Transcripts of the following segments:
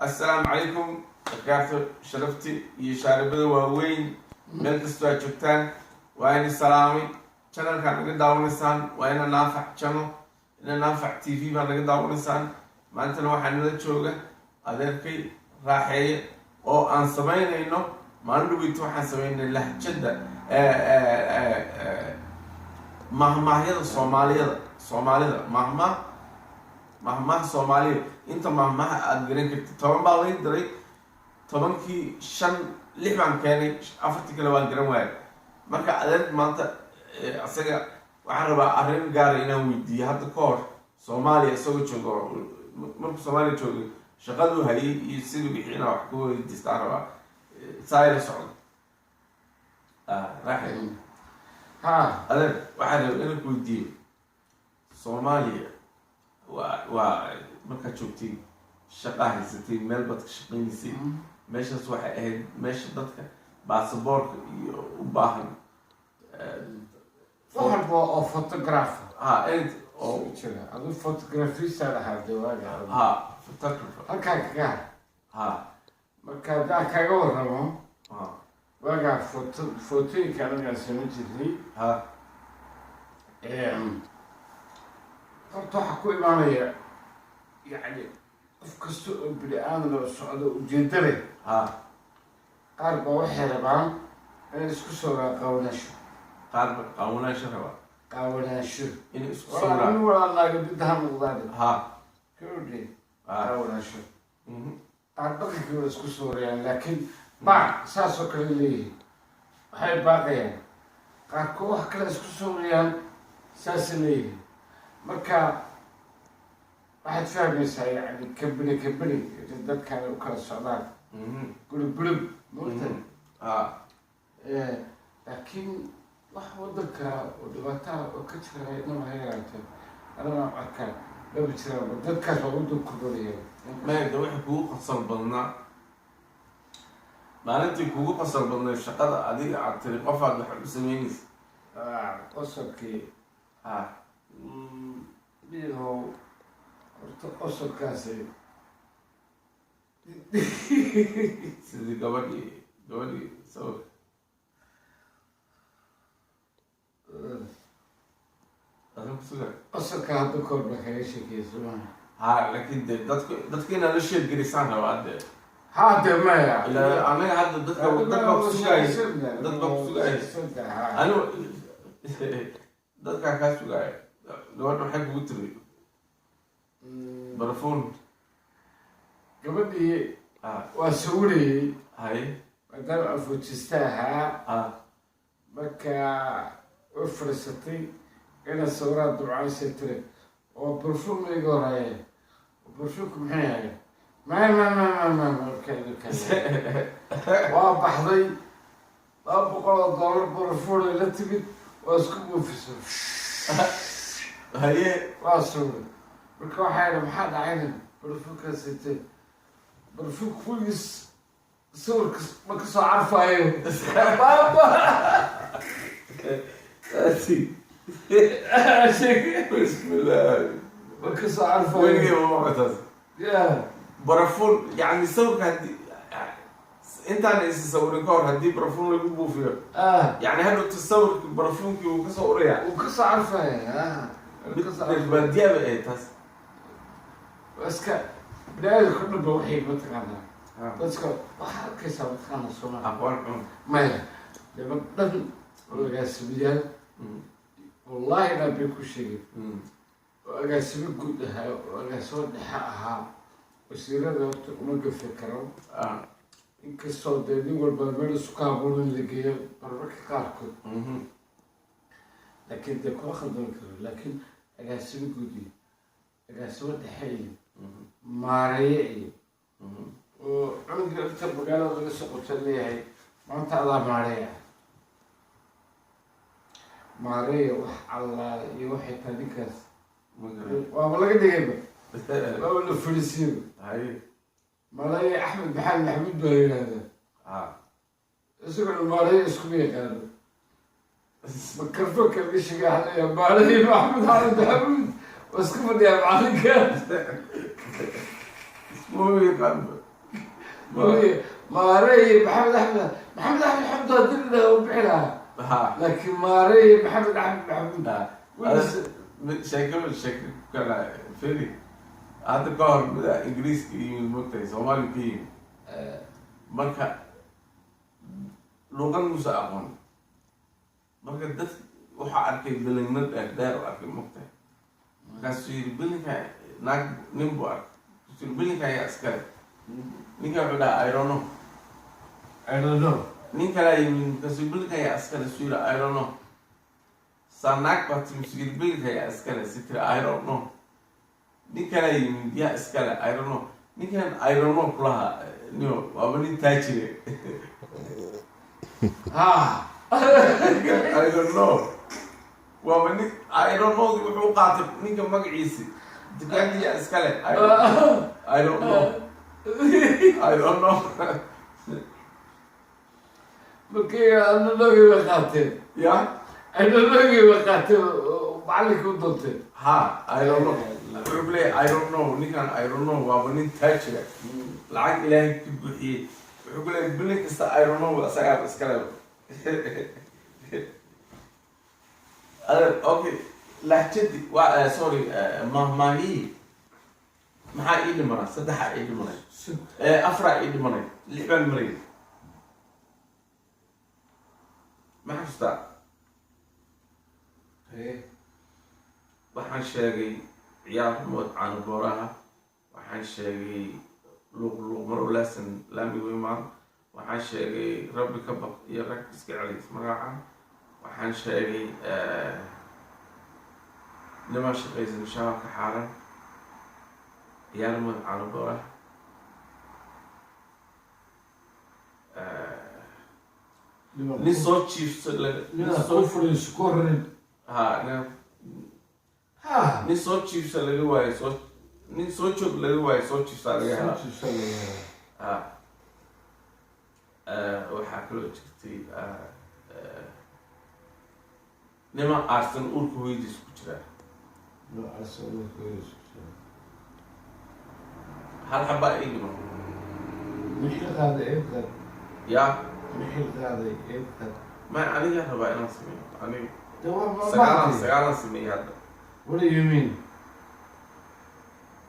السلام عليكم كارتو شرفتي يشاربنا وين ملك استوى جبتان وين السلامي channel kan naga daawanaysaan waa ina naafac channel ina naafac TV baa naga daawanaysaan maantana waxaa nala jooga adeerkay raaxeeye oo aan samaynayno maalin dhaweyta waxaan samaynay lahjada mahmaahyada soomaalida mahmaha soomaaliya inta mahmaha aada garan kartid 10 baa laga diray 10kii 6 baan keenay 4 kale waan garan waayay marka adeer maanta asaga waxaan rabaa arrin gaar ah inaan weydiiyo hadda ka hor Soomaaliya isagoo joogo markuu Soomaaliya joogay shaqadu hayay iyo sidii wixii inaa wax ku weydiistaan rabaa saayir socdo raaxay adeer waxaan rabaa inaan ku weydiiyo Soomaaliya waa markaad joogtay shaqa haysatay meel baad ka shaqaynaysay meeshaas waxay ahayd meesha dadka baasaboorka iyo u baahan واحد هو فوتوغرافر انت هذا فوتوغرافيست هذا ها فوتوغرافر هكا marka daa kaga warramo waga footooyin kala samayn jirnay horta waxa ku imaanaya yani qof kasta oo bini-aadan oo socdo ujeedale qaar baa waxay rabaan in isku soo qaawanaasho قاوناشو قاوناشو إن ولا ولا بدها مقدار كردي قاوناشو أعتقد كده اسكو سوريا لكن بعد ساسو كلي هاي باقي قاكو واحد كده اسكو سوريا ساسلي مركا واحد فاهم يسعى يعني كبري جدد كان وكال السعودات قولوا بلب مرتين لكن wax wadanka oo dhibaato oo ka jira inuu hayrato anana arka laba jira dadkaas oo wadanku doonaya maayda waxa kugu qasal badnaa maalintii kugu qasal badnaa shaqada adiga aad tiri qof aad wax u sameynaysa qosolkii biyo horta qosolkaasi sidii gabadhii sawir أصلاً هذا كل بخير شيء كذا. لكن دتكين أنا شيء جريسان هذا. هذا ما يا. لا أنا هذا دتك بسوقي. دتك بسوقي. أنا دتك كاسوقي. لو أنا حب وتري. برفون. قبل دي. وسوري. هاي. بدل أفوتشستها. بكا وفرستي. إلى الصورات دعاء سترة وبرفوم يقول وبرفوم محيي ما كذا وبحضي أبغى دور برفوم اللي تبي وأسكبه في السور هاي واسور بكو حاجة محد عين برفوم كستة برفوم كويس صور ما كسو عارفة أيه بسم الله وكس عارفه وين جاي معتز يا برفون يعني صور هدي انت انا يصورين كور هدي برفون اللي يجيبوا فيها يعني هذا تصور برفون كي وكسور يعني وكس عارفه وكس عارفه بدي ابقى تاس بس ك بداية كله بوحي بتقعنا بس ك واحد كيس بتقعنا صونا اقوال ما لما بدن ولا سبيل والله لا بيكون شيء وأجلس بجودها وأجلس ودحها وسيرة ذات ونقف فكرة إن كسر دني والبرميل سكابون اللي جاي بربك كاركو لكن ده كل خدمة لكن أجلس بجودي أجلس ودحي ماريعي وعندي أكتر بقالة ولا سقط اللي هي ما أنت على ماريع ماريا وحلا يوحي تاديكاس والله قد يجيبه أول الفلسطين هاي ماريا أحمد بحال محمود بهي هذا اسمه ماريا اسكوبيك هذا بكرفوك اللي شقى عليا ماريا محمود على محمود واسكوبني يا معلم كان اسمه يقام ماري محمد أحمد حمد هدلنا وبحلها ها لكن ماري محمد أحمد sheeko kala firi hadda ka hor mida ingiriiska iyo mogtahay soomaaliya ka yimid marka luuqad musa aqoon marka dad waxaa arkay bilinna dheer u arkay mogtahay markaasuu yidhi bilinka naag nin buu arkay kasuu yidhi bilinka ayaa iskale ninka wuxuu dhaha I don't know nin kalaa yimid kasuu bilinka ayaa iskale suu yidhi I don't know Sanak bati musigil bilinka ayaa iskale si tiri I don't know nin kalaa yimid yaa iskale I don't know ninkan I don't know kulaha niyo waaba nin taajire I don't know waaba nin I don't know wuxuu qaatay ninka magaciisi dukaanka yaa iskale I don't know markii ana looga qaatay ya ana looga qaatay macallinka u dontay ha I don't know wuxuu leeyahay I don't know ninkan I don't know waaba nin taajire lacag ilaahay ku buuxiyey wuxuu leeyahay bilin kasta I don't know asagaa iskale okay lahjadi waa sorry mahmaahi maxaa ii dhimanay saddexa ii dhimanay afraa ii dhimanay lix baan maray ma xasuustaa waxaan sheegay ciyaar mood caanabooraha waxaan sheegay luuq marolaasan laami weymaan waxaan sheegay rabbi ka baq iyo rag iska celays magaca waxaan sheegay nimaa shaqaysan shaabka xaaran ciyaar mood caanabooraha nin soo jiifsa nin soo jiifsa laga waayo nin soo joog laga waayo soo jiifsaa laga helaa waxaa kaloo jirtay nima aarsan uurka hooyadiis ku jiraa hal xabaa ii dhiman ya ma aniga rabaa inaan sameeyo aniga sagaalan sameeyey hadda What do you mean?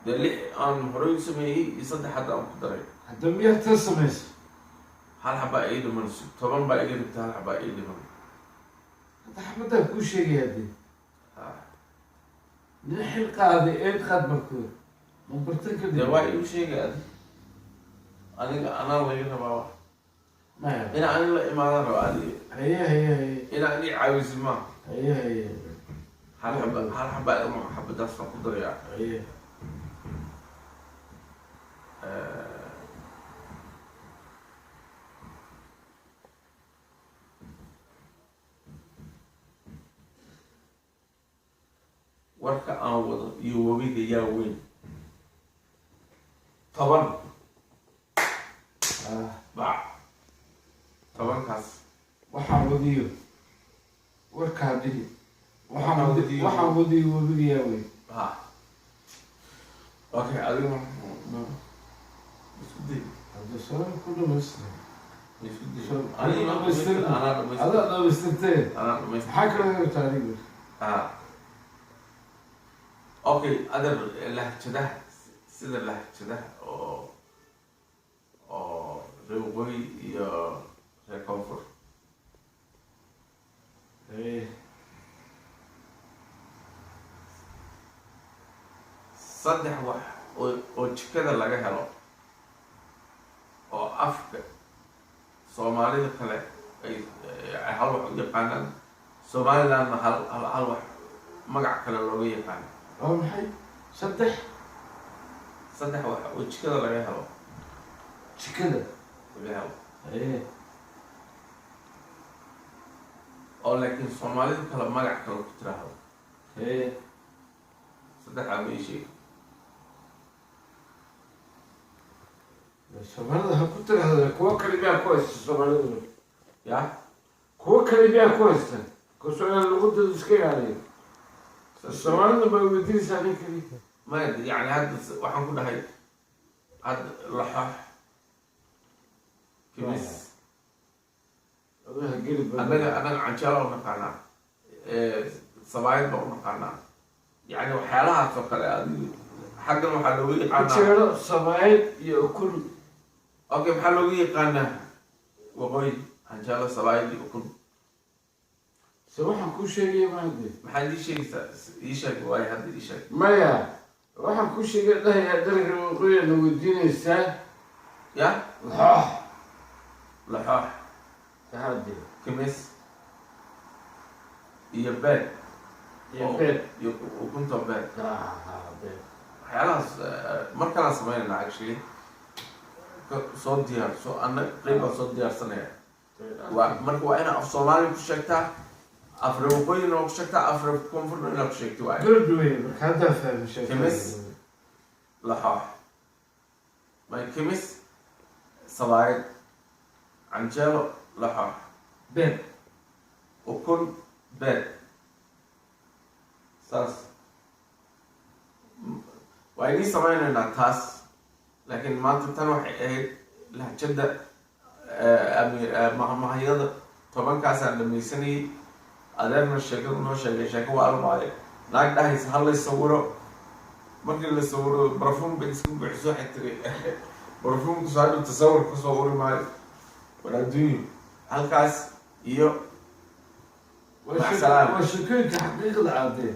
dee lix aan horey sameeyey iyo saddex hadda aan ku daray hadda miyaad ta samaysa hal xabaa ii dhiman 10 baa iga dhigta hal xabaa ii dhiman hadda xabaddaa kuu sheegaya dee nin xil qaaday eed qaad barkood ma bartan ka dee waa iu sheegay aniga anaa laga rabaa wax maya inaa ani la imaadan rabo adiga haye inaa ii caawisi maa haye hal xabaa ilmo xabadaas baan ku darayaa haye warka aan wado iyo webiga yaa weyn 10 bac 10kaas waxaan wadiyo warkaa dhihi waxaan wadiyo webiga yaa weyn ha okay adiga isku day hadda soo ku dhamaystay isku day adaa dhamaystirtee anaa maxaa kala gartaa adiga okay adeer lahjadaha sida lahjadaha oo reer waqooyi iyo reer koonfur saddex wax oo jikada laga helo oo afka soomaalida kale ay hal wax u yaqaanaan somalilandna hal wax magac kale looga yaqaano waa maxay saddex wax oo jikada laga helo jikada laga helo haye oo laakiin soomaalida kale magac kale ku tiraahdo haye saddexaa ma ii sheegi soomaalida ha ku tiraahda kuwo kale miyaa ku haysta soomaaliduna ya kuwo kale miyaa ku haysta kasoo luqadooda iska ilaaliya soomaalida ma weydiinaysaa nin kali ma yani hadda waxaan ku dhahay hadda laxoox كمس الله قلب أنا عنشالة ونقعنا صبايد ونقعنا يعني وحالها فقط حق المحلوية قانا كتير صبايد يأكل أوكي محلوية قانا وقوي عنشالة صبايد يأكل صباحا كل شيء ما عندي محل شيء يشك واي حد يشك مايا waxaan ku sheegay dhahayaa dalka waqooyiga weydiinaysaa يا laxoox لحاح saxaadii كمس يبات iyo beed وكنت بات beed waxyaalahaas markaan sameynayna actually soo diyaar soo ana qeybbaa soo diyaarsanaya marka waa inaa af soomaali ku sheegtaa af waqooyina ku sheegtaa af koonfurna inaad ku sheegto waay gabadhwey marka haddaa fahmi كمس لحاح ما كمس صبايد عنجالو لحاح beed وكن بيت ساس وإني سمعنا إن تاس لكن ما تتنوح لهجدة ما هي طبعا كاس عند ميسني أدرنا الشكل إنه شكل وعلم عليه ناقد هاي هلا يصوره ممكن يصوره برفون بيسكون بحسوا حتى برفون تصور تصور معي ولا دنيا هالكاس يو مع السلامة وشكلك حقيقة العادية